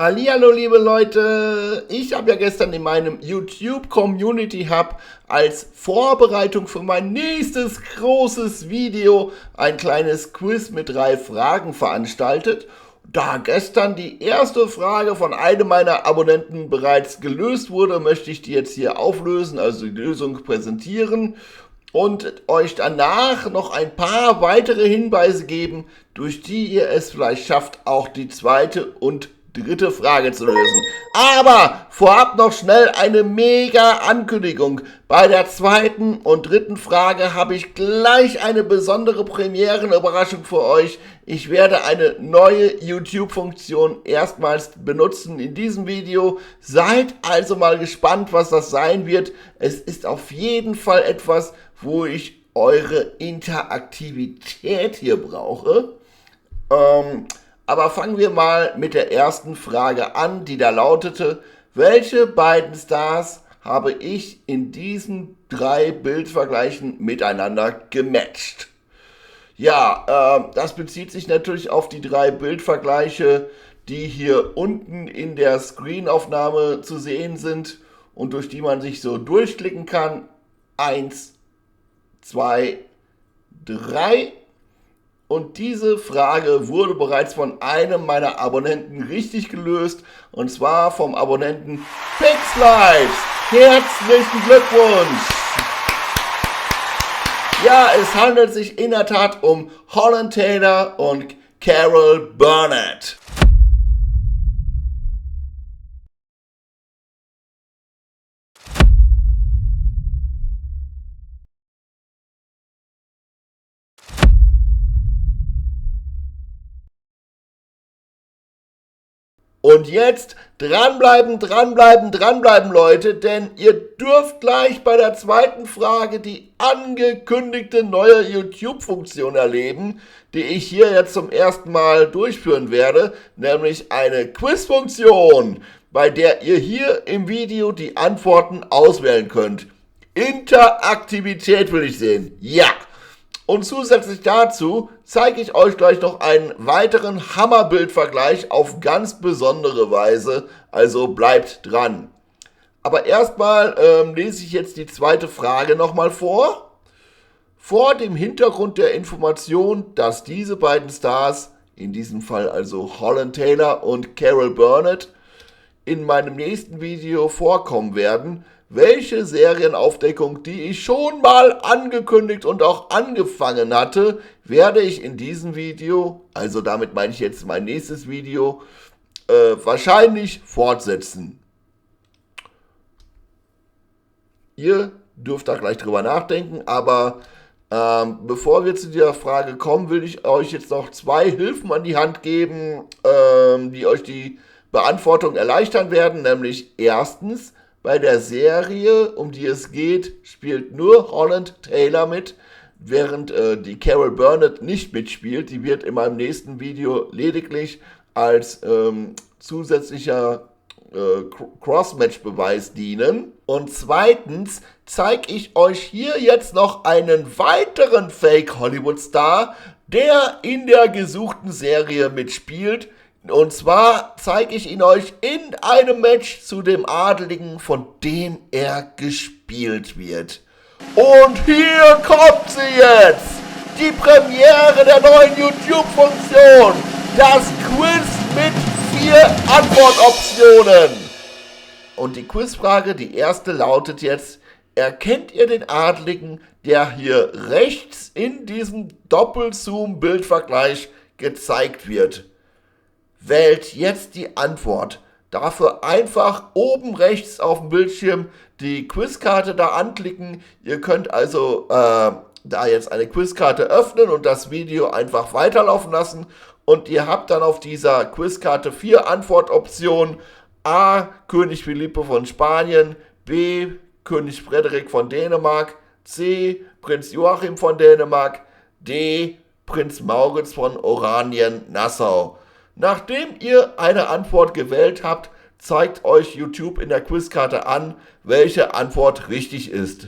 Hallihallo liebe Leute, ich habe ja gestern in meinem YouTube Community Hub als Vorbereitung für mein nächstes großes Video ein kleines Quiz mit 3 Fragen veranstaltet. Da gestern die erste Frage von einem meiner Abonnenten bereits gelöst wurde, möchte ich die jetzt hier auflösen, also die Lösung präsentieren und euch danach noch ein paar weitere Hinweise geben, durch die ihr es vielleicht schafft, auch die zweite und dritte Frage zu lösen. Aber vorab noch schnell eine mega Ankündigung. Bei der zweiten und dritten Frage habe ich gleich eine besondere Premierenüberraschung für euch. Ich werde eine neue YouTube-Funktion erstmals benutzen in diesem Video. Seid also mal gespannt, was das sein wird. Es ist auf jeden Fall etwas, wo ich eure Interaktivität hier brauche. Aber fangen wir mal mit der ersten Frage an, die da lautete: Welche beiden Stars habe ich in diesen 3 Bildvergleichen miteinander gematcht? Ja, das bezieht sich natürlich auf die 3 Bildvergleiche, die hier unten in der Screenaufnahme zu sehen sind und durch die man sich so durchklicken kann. 1, 2, 3. Und diese Frage wurde bereits von einem meiner Abonnenten richtig gelöst, und zwar vom Abonnenten Pixlives. Herzlichen Glückwunsch! Ja, es handelt sich in der Tat um Holland Taylor und Carol Burnett. Und jetzt dranbleiben, Leute, denn ihr dürft gleich bei der zweiten Frage die angekündigte neue YouTube-Funktion erleben, die ich hier jetzt zum ersten Mal durchführen werde, nämlich eine Quiz-Funktion, bei der ihr hier im Video die Antworten auswählen könnt. Interaktivität will ich sehen. Ja! Und zusätzlich dazu zeige ich euch gleich noch einen weiteren Hammerbildvergleich auf ganz besondere Weise, also bleibt dran. Aber erstmal lese ich jetzt die zweite Frage nochmal vor. Vor dem Hintergrund der Information, dass diese beiden Stars, in diesem Fall also Holland Taylor und Carol Burnett, in meinem nächsten Video vorkommen werden, welche Serienaufdeckung, die ich schon mal angekündigt und auch angefangen hatte, werde ich in diesem Video, also damit meine ich jetzt mein nächstes Video, wahrscheinlich fortsetzen. Ihr dürft da gleich drüber nachdenken, aber bevor wir zu dieser Frage kommen, will ich euch jetzt noch 2 Hilfen an die Hand geben, die euch die Beantwortung erleichtern werden, nämlich erstens: Bei der Serie, um die es geht, spielt nur Holland Taylor mit, während die Carol Burnett nicht mitspielt. Die wird in meinem nächsten Video lediglich als zusätzlicher Crossmatch-Beweis dienen. Und zweitens zeige ich euch hier jetzt noch einen weiteren Fake-Hollywood-Star, der in der gesuchten Serie mitspielt. Und zwar zeige ich ihn euch in einem Match zu dem Adeligen, von dem er gespielt wird. Und hier kommt sie jetzt! Die Premiere der neuen YouTube-Funktion! Das Quiz mit 4 Antwortoptionen! Und die Quizfrage, die erste, lautet jetzt: Erkennt ihr den Adeligen, der hier rechts in diesem Doppelzoom-Bildvergleich gezeigt wird? Wählt jetzt die Antwort. Dafür einfach oben rechts auf dem Bildschirm die Quizkarte da anklicken. Ihr könnt also da jetzt eine Quizkarte öffnen und das Video einfach weiterlaufen lassen. Und ihr habt dann auf dieser Quizkarte 4 Antwortoptionen. A. König Philippe von Spanien. B. König Frederik von Dänemark. C. Prinz Joachim von Dänemark. D. Prinz Moritz von Oranien-Nassau. Nachdem ihr eine Antwort gewählt habt, zeigt euch YouTube in der Quizkarte an, welche Antwort richtig ist.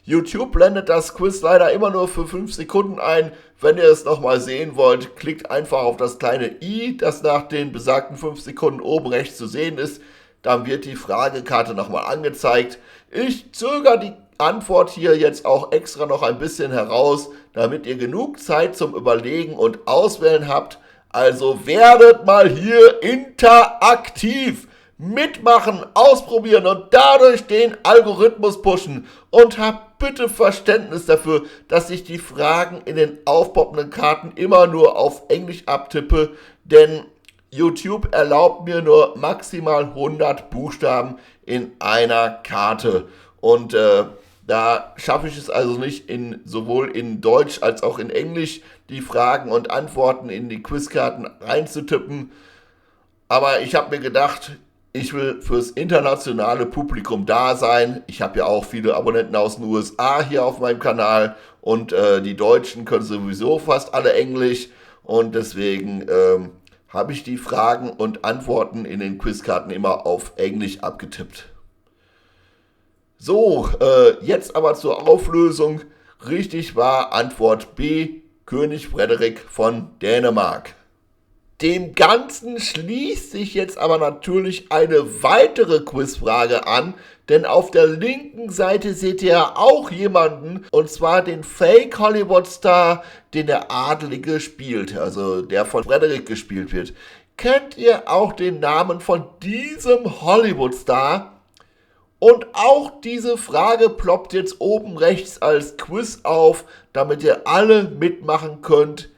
YouTube blendet das Quiz leider immer nur für 5 Sekunden ein. Wenn ihr es nochmal sehen wollt, klickt einfach auf das kleine i, das nach den besagten 5 Sekunden oben rechts zu sehen ist. Dann wird die Fragekarte nochmal angezeigt. Ich zögere die Antwort hier jetzt auch extra noch ein bisschen heraus, damit ihr genug Zeit zum Überlegen und Auswählen habt. Also werdet mal hier interaktiv, mitmachen, ausprobieren und dadurch den Algorithmus pushen. Und habt bitte Verständnis dafür, dass ich die Fragen in den aufpoppenden Karten immer nur auf Englisch abtippe, denn YouTube erlaubt mir nur maximal 100 Buchstaben in einer Karte. Und da schaffe ich es also nicht, sowohl in Deutsch als auch in Englisch die Fragen und Antworten in die Quizkarten reinzutippen. Aber ich habe mir gedacht, ich will fürs internationale Publikum da sein. Ich habe ja auch viele Abonnenten aus den USA hier auf meinem Kanal und die Deutschen können sowieso fast alle Englisch. Und deswegen habe ich die Fragen und Antworten in den Quizkarten immer auf Englisch abgetippt. So, jetzt aber zur Auflösung. Richtig war Antwort B, König Frederik von Dänemark. Dem Ganzen schließt sich jetzt aber natürlich eine weitere Quizfrage an, denn auf der linken Seite seht ihr auch jemanden, und zwar den Fake-Hollywood-Star, den der Adelige spielt, also der von Frederik gespielt wird. Kennt ihr auch den Namen von diesem Hollywood-Star? Und auch diese Frage ploppt jetzt oben rechts als Quiz auf, damit ihr alle mitmachen könnt.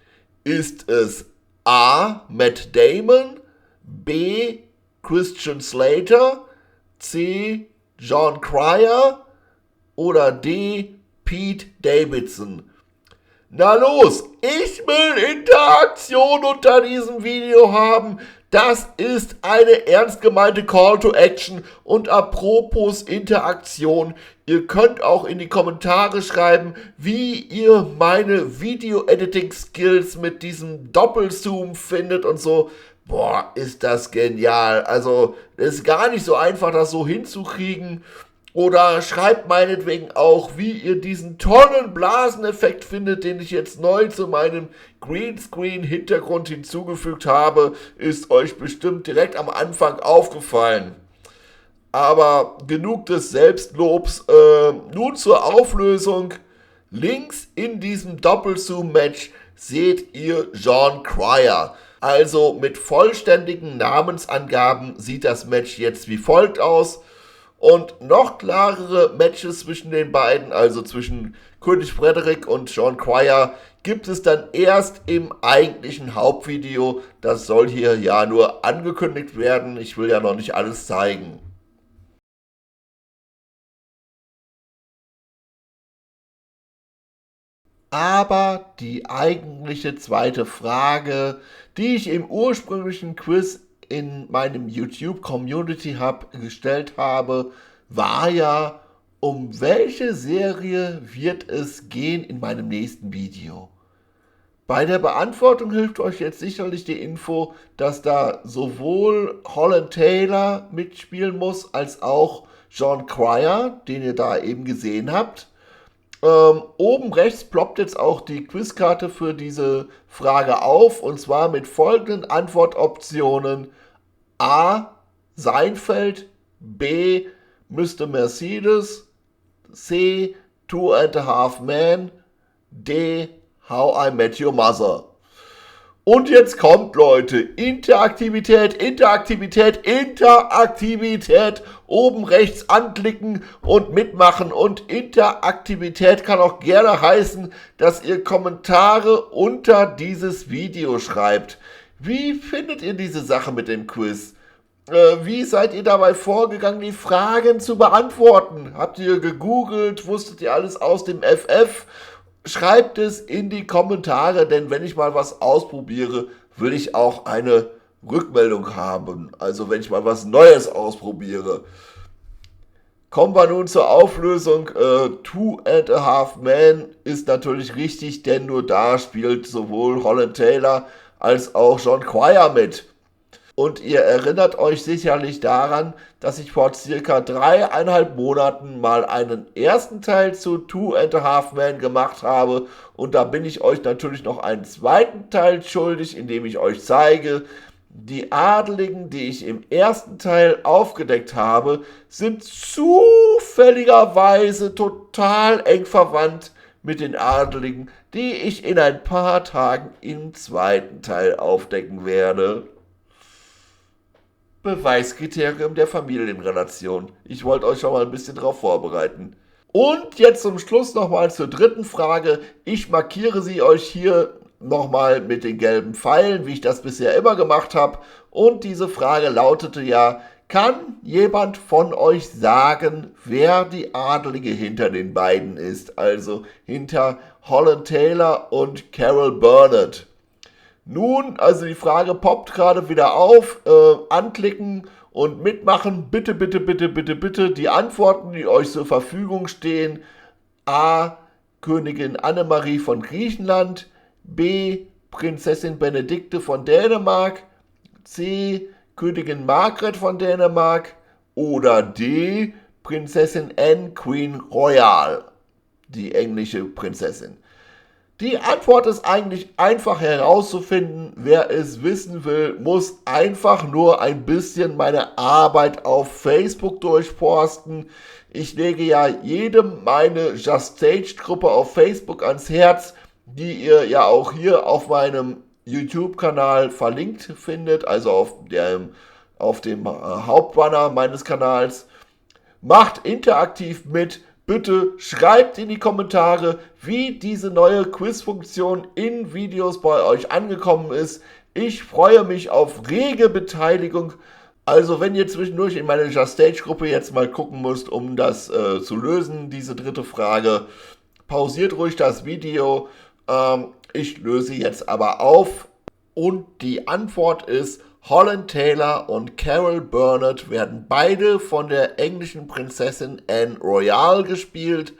Ist es A. Matt Damon, B. Christian Slater, C. Jon Cryer oder D. Pete Davidson? Na los, ich will Interaktion unter diesem Video haben. Das ist eine ernst gemeinte Call to Action. Und apropos Interaktion, ihr könnt auch in die Kommentare schreiben, wie ihr meine Video-Editing-Skills mit diesem Doppelzoom findet und so. Boah, ist das genial. Also, es ist gar nicht so einfach, das so hinzukriegen. Oder schreibt meinetwegen auch, wie ihr diesen tollen Blaseneffekt findet, den ich jetzt neu zu meinem Greenscreen-Hintergrund hinzugefügt habe. Ist euch bestimmt direkt am Anfang aufgefallen. Aber genug des Selbstlobs. Nun zur Auflösung. Links in diesem Doppelzoom-Match seht ihr Jon Cryer. Also mit vollständigen Namensangaben sieht das Match jetzt wie folgt aus. Und noch klarere Matches zwischen den beiden, also zwischen König Frederik und Jon Cryer, gibt es dann erst im eigentlichen Hauptvideo. Das soll hier ja nur angekündigt werden. Ich will ja noch nicht alles zeigen. Aber die eigentliche zweite Frage, die ich im ursprünglichen Quiz in meinem YouTube Community Hub gestellt habe, war ja, um welche Serie wird es gehen in meinem nächsten Video? Bei der Beantwortung hilft euch jetzt sicherlich die Info, dass da sowohl Holland Taylor mitspielen muss, als auch Jon Cryer, den ihr da eben gesehen habt. Oben rechts ploppt jetzt auch die Quizkarte für diese Frage auf, und zwar mit folgenden Antwortoptionen: A. Seinfeld, B. Mr. Mercedes, C. Two and a Half Men, D. How I Met Your Mother. Und jetzt kommt, Leute, Interaktivität, Interaktivität, Interaktivität. Oben rechts anklicken und mitmachen. Und Interaktivität kann auch gerne heißen, dass ihr Kommentare unter dieses Video schreibt. Wie findet ihr diese Sache mit dem Quiz? Wie seid ihr dabei vorgegangen, die Fragen zu beantworten? Habt ihr gegoogelt? Wusstet ihr alles aus dem FF? Schreibt es in die Kommentare, denn wenn ich mal was ausprobiere, will ich auch eine Rückmeldung haben. Also wenn ich mal was Neues ausprobiere. Kommen wir nun zur Auflösung. Two and a Half Men ist natürlich richtig, denn nur da spielt sowohl Holland Taylor als auch Jon Cryer mit. Und ihr erinnert euch sicherlich daran, dass ich vor circa 3,5 Monaten mal einen ersten Teil zu Two and a Half Men gemacht habe. Und da bin ich euch natürlich noch einen zweiten Teil schuldig, indem ich euch zeige, die Adeligen, die ich im ersten Teil aufgedeckt habe, sind zufälligerweise total eng verwandt mit den Adeligen, die ich in ein paar Tagen im zweiten Teil aufdecken werde. Beweiskriterium der Familienrelation. Ich wollte euch schon mal ein bisschen darauf vorbereiten. Und jetzt zum Schluss nochmal zur dritten Frage. Ich markiere sie euch hier nochmal mit den gelben Pfeilen, wie ich das bisher immer gemacht habe. Und diese Frage lautete ja, kann jemand von euch sagen, wer die Adelige hinter den beiden ist? Also hinter Holland Taylor und Carol Burnett. Nun, also die Frage poppt gerade wieder auf. Anklicken und mitmachen. Bitte, bitte, bitte, bitte, bitte. Die Antworten, die euch zur Verfügung stehen. A. Königin Annemarie von Griechenland. B. Prinzessin Benedikte von Dänemark. C. Königin Margret von Dänemark. Oder D. Prinzessin Anne Queen Royal. Die englische Prinzessin. Die Antwort ist eigentlich einfach herauszufinden. Wer es wissen will, muss einfach nur ein bisschen meine Arbeit auf Facebook durchforsten. Ich lege ja jedem meine Just Stage Gruppe auf Facebook ans Herz, die ihr ja auch hier auf meinem YouTube-Kanal verlinkt findet, also auf dem Hauptbanner meines Kanals. Macht interaktiv mit. Bitte schreibt in die Kommentare, wie diese neue Quizfunktion in Videos bei euch angekommen ist. Ich freue mich auf rege Beteiligung. Also wenn ihr zwischendurch in meine Just Stage Gruppe jetzt mal gucken müsst, um das zu lösen, diese dritte Frage, pausiert ruhig das Video. Ich löse jetzt aber auf und die Antwort ist: Holland Taylor und Carol Burnett werden beide von der englischen Prinzessin Anne Royal gespielt.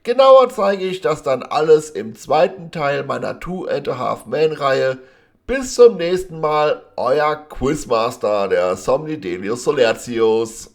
Genauer zeige ich das dann alles im zweiten Teil meiner Two and a Half Men Reihe. Bis zum nächsten Mal, euer Quizmaster, der Somnidelius Solertius.